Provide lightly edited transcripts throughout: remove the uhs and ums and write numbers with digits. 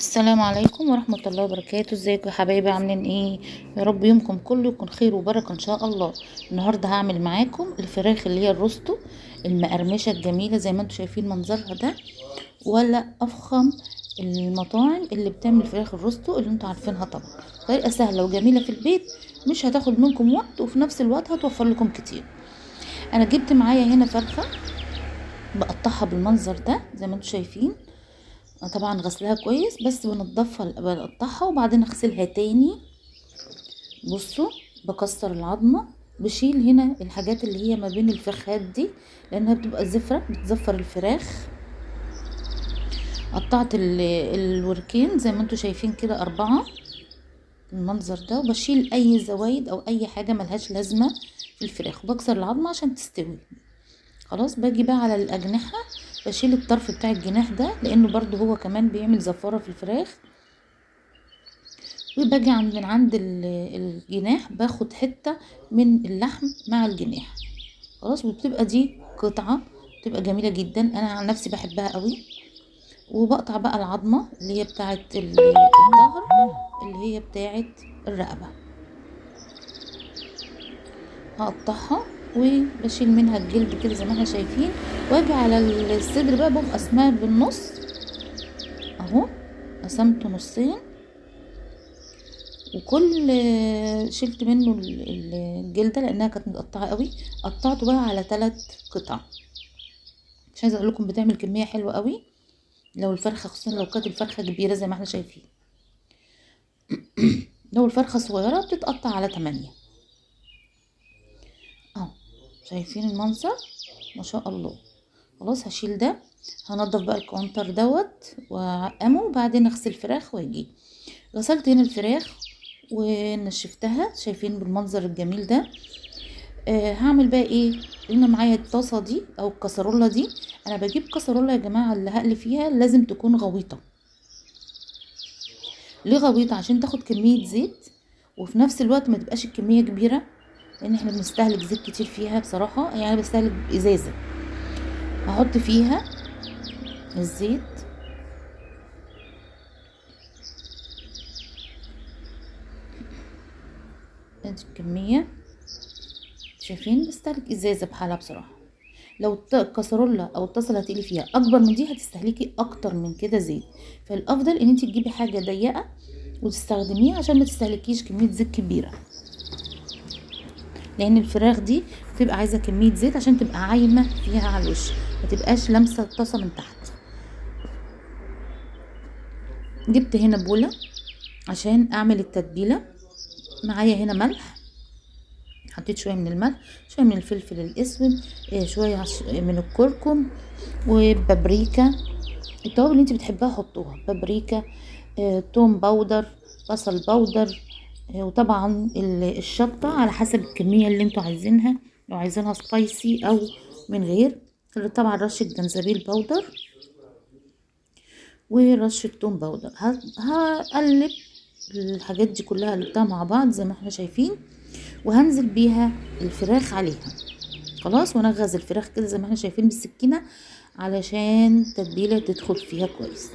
السلام عليكم ورحمة الله وبركاته. ازيكم يا حبايبي؟ عاملين ايه؟ يا رب يومكم كله يكون خير وبركة ان شاء الله. النهاردة هعمل معاكم الفراخ اللي هي الروستو المقرمشة الجميلة زي ما انتم شايفين منظرها ده، ولا افخم المطاعم اللي بتعمل فراخ الروستو اللي انتم عارفينها. طبعا طريقة سهلة وجميلة في البيت، مش هتاخد منكم وقت وفي نفس الوقت هتوفر لكم كتير. انا جبت معايا هنا فرخة بقطعها بالمنظر ده زي ما انتم شايفين. طبعا غسلها كويس، بس بنضفها بقطعها وبعدين اغسلها تاني. بصوا، بكسر العظمه، بشيل هنا الحاجات اللي هي ما بين الفخاد دي لانها بتبقى زفره بتزفر الفراخ. قطعت الوركين زي ما انتم شايفين كده 4 المنظر ده، وبشيل اي زوايد او اي حاجه ملهاش لازمه في الفراخ، وبكسر العظمه عشان تستوي. خلاص باجي بقى على الاجنحه، بشيل الطرف بتاع الجناح ده لانه برضو هو كمان بيعمل زفاره في الفراخ. وباجي من عند الجناح باخد حتة من اللحم مع الجناح. خلاص، وبتبقى دي قطعة بتبقى جميلة جدا، انا عن نفسي بحبها قوي. وبقطع بقى العظمة اللي هي بتاعة الظهر، اللي هي بتاعة الرقبة، هقطعها وبشيل منها الجلد كده زي ما احنا شايفين. واجي على الصدر بقى بقسمها بالنص اهو، قسمته نصين، وكل شلت منه الجلده لانها كانت متقطعه قوي، قطعته بقى على 3 قطع. مش عايزه اقول لكم بتعمل كميه حلوه قوي لو الفرخه، خصوصا لو كانت الفرخه كبيره زي ما احنا شايفين. لو الفرخه صغيره بتتقطع على 8 اهو. شايفين المنظر؟ ما شاء الله. خلاص هشيل ده، هنضف بقى الكونتر دوت واعقمه، وبعدين اغسل الفراخ واجي. غسلت هنا الفراخ ونشفتها، شايفين بالمنظر الجميل ده. هعمل بقى ايه؟ هنا معايا الطاسه دي او الكسرولة دي. انا بجيب كسرولة يا جماعه اللي هقلي فيها لازم تكون غويطه. ليه غويطه؟ عشان تاخد كميه زيت وفي نفس الوقت ما تبقاش الكميه كبيره، لان احنا بنستهلك زيت كتير فيها بصراحه. يعني انا بستهلك ازازه، هحط فيها الزيت. ادي الكميه، شايفين؟ بستهلك ازازه بحالها بصراحه. لو الكسرولة او الطاسه اللي هتقلي فيها اكبر من دي هتستهلكي اكتر من كده زيت. فالافضل ان انت تجيبي حاجه ضيقه وتستخدميها عشان ما تستهلكيش كميه زيت كبيره، لان الفراخ دي بتبقى عايزه كميه زيت عشان تبقى عايمه فيها على الوش، ما تبقاش لامسه الطاسه من تحت. جبت هنا بوله عشان اعمل التتبيله. معايا هنا ملح، حطيت شويه من الملح، شويه من الفلفل الاسود، شويه من الكركم، وبابريكا. التوابل اللي انت بتحبها حطوها، بابريكا، توم باودر، بصل باودر، وطبعا الشطة على حسب الكمية اللي انتوا عايزينها، لو عايزينها سبايسي او من غير. طبعا رشة جنزبيل باودر ورشة توم باودر. هقلب الحاجات دي كلها قلبتها مع بعض زي ما احنا شايفين، وهنزل بيها الفراخ عليها. خلاص، ونغز الفراخ كده زي ما احنا شايفين بالسكينة علشان التتبيلة تدخل فيها كويس.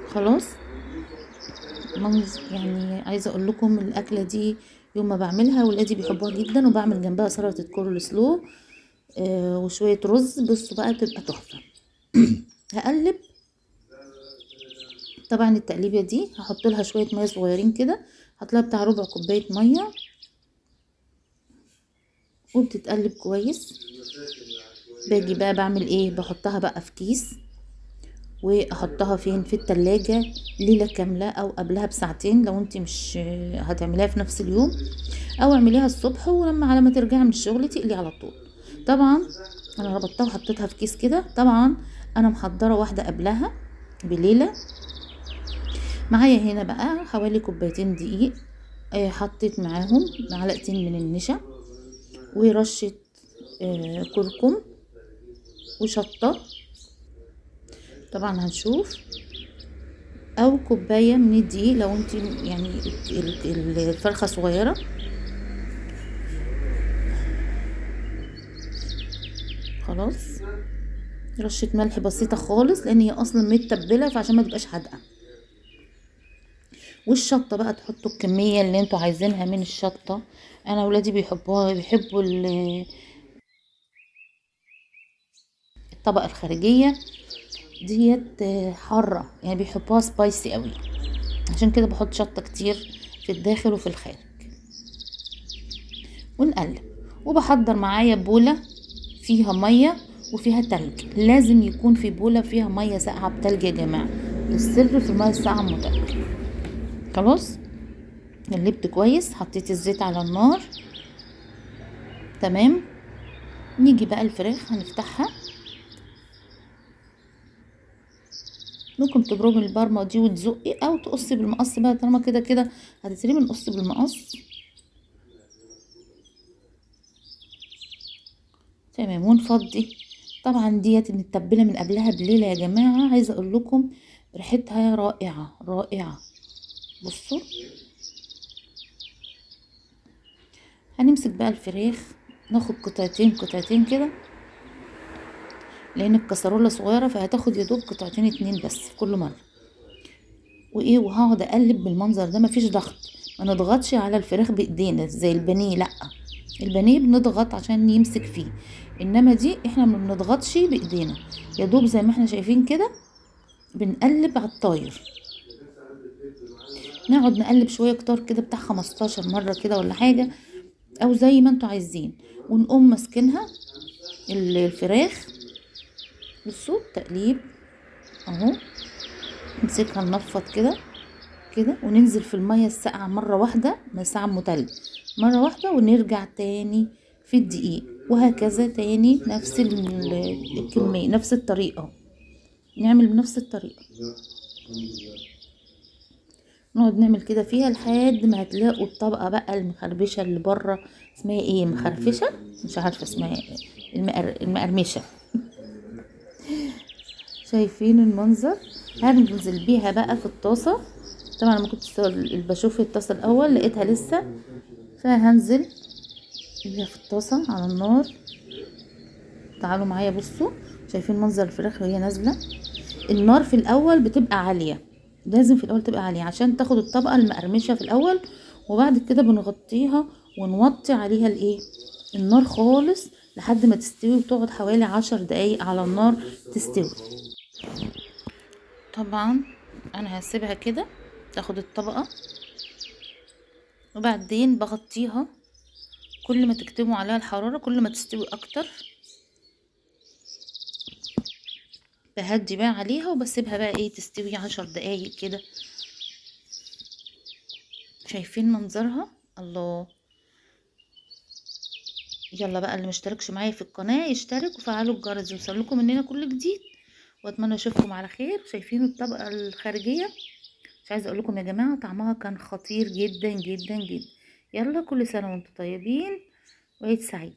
خلاص، يعني عايزه اقول لكم الاكله دي يوم ما بعملها ولادي بيحبوها جدا، وبعمل جنبها سلطه كورل سلو وشويه رز. بصوا بقى تبقى تحفه. هقلب. طبعا التقليبه دي هحط لها شويه ميه صغيرين كده، هحط لها بتاع ربع كوبايه ميه، وبتتقلب كويس. باجي بقى بعمل ايه؟ بحطها بقى في كيس واحطها فين؟ في التلاجة ليلة كاملة او قبلها بساعتين لو انت مش هتعمليها في نفس اليوم، او اعمليها الصبح ولما على ما ترجعي من الشغل تقلي على طول. طبعا انا ربطتها وحطيتها في كيس كده. طبعا انا محضرة واحدة قبلها بليلة. معايا هنا بقى حوالي كوبايتين دقيق، حطيت معاهم معلقتين من النشا ورشة كركم وشطة. طبعا هنشوف، او كوبايه من الدقيق لو انت يعني الفرخه صغيره. خلاص، رشة ملح بسيطة خالص لان هي اصلا متبلة، فعشان ما تبقاش حادقة. والشطة بقى تحطوا الكمية اللي انتوا عايزينها من الشطة. انا ولادي بيحبوها، بيحبوا الطبقة الخارجية ديت حارة، يعني بيحبوها سبايسي قوي، عشان كده بحط شطة كتير في الداخل وفي الخارج. ونقلب. وبحضر معايا بولة فيها مية وفيها تلج، لازم يكون في بولة فيها مية ساقعة بتلج يا جماعة، السر في المية الساقعة ام تلج. خلاص قلبت كويس، حطيت الزيت على النار. تمام. نيجي بقى الفراخ هنفتحها. ممكن تبرمي البرمة دي وتزقي او تقصي بالمقص بقى، طالما كده كده هتترمي نقص بالمقص. تمام. ونفضي. طبعا ديت متبله من قبلها بليله يا جماعه، عايزه اقول لكم ريحتها رائعه رائعه. بصوا. هنمسك بقى الفراخ، ناخد قطعتين قطعتين كده، لان الكسرولة صغيره فهتاخد يدوب قطعتين اتنين بس في كل مره. وايه، وهقعد اقلب بالمنظر ده، مفيش ضغط، ما نضغطش على الفراخ بايدينا زي البانيه، لا. البانيه بنضغط عشان يمسك فيه، انما دي احنا ما بنضغطش بايدينا، يا دوب زي ما احنا شايفين كده بنقلب على الطاير. نقعد نقلب شويه كتار كده، بتاع 15 مره كده ولا حاجه، او زي ما انتوا عايزين. ونقوم ماسكينها الفراخ. بصوا التقليب اهو. نمسكها ننفض كده كده، وننزل في المية الساقعة مرة واحدة، ما ساقعة متلج، مرة واحدة، ونرجع تاني في الدقيق، وهكذا تاني نفس الكمية، نفس الطريقة، نعمل بنفس الطريقة. نقعد نعمل كده فيها لحد ما هتلاقوا الطبقة بقى المخربشة اللي بره. اسمها ايه، مخرفشة؟ مش عارفة اسمها ايه. المقرمشة. شايفين المنظر؟ هننزل بيها بقى في الطاسة. طبعا لما كنت بشوف الطاسة الاول لقيتها لسه، فهنزل بيها في الطاسة على النار. تعالوا معايا بصوا، شايفين منظر الفراخ وهي نازلة؟ النار في الاول بتبقى عالية، لازم في الاول تبقى عالية عشان تاخد الطبقة المقرمشة في الاول، وبعد كده بنغطيها ونوطي عليها الايه، النار خالص لحد ما تستوي، وتقعد حوالي 10 دقايق على النار تستوي. طبعا انا هسيبها كده تاخد الطبقة، وبعدين بغطيها. كل ما تكتموا عليها الحرارة كل ما تستوي اكتر. بهدي بقى عليها وبسيبها بقى ايه تستوي 10 دقايق كده. شايفين منظرها؟ الله. يلا بقى اللي مشتركش معايا في القناة يشترك وفعلوا الجرس يوصلكم مننا كل جديد، واتمنى اشوفكم على خير. شايفين الطبقة الخارجية؟ مش عايزة اقول لكم يا جماعة طعمها كان خطير جدا جدا جدا. يلا كل سنة وانتم طيبين وعيد سعيد.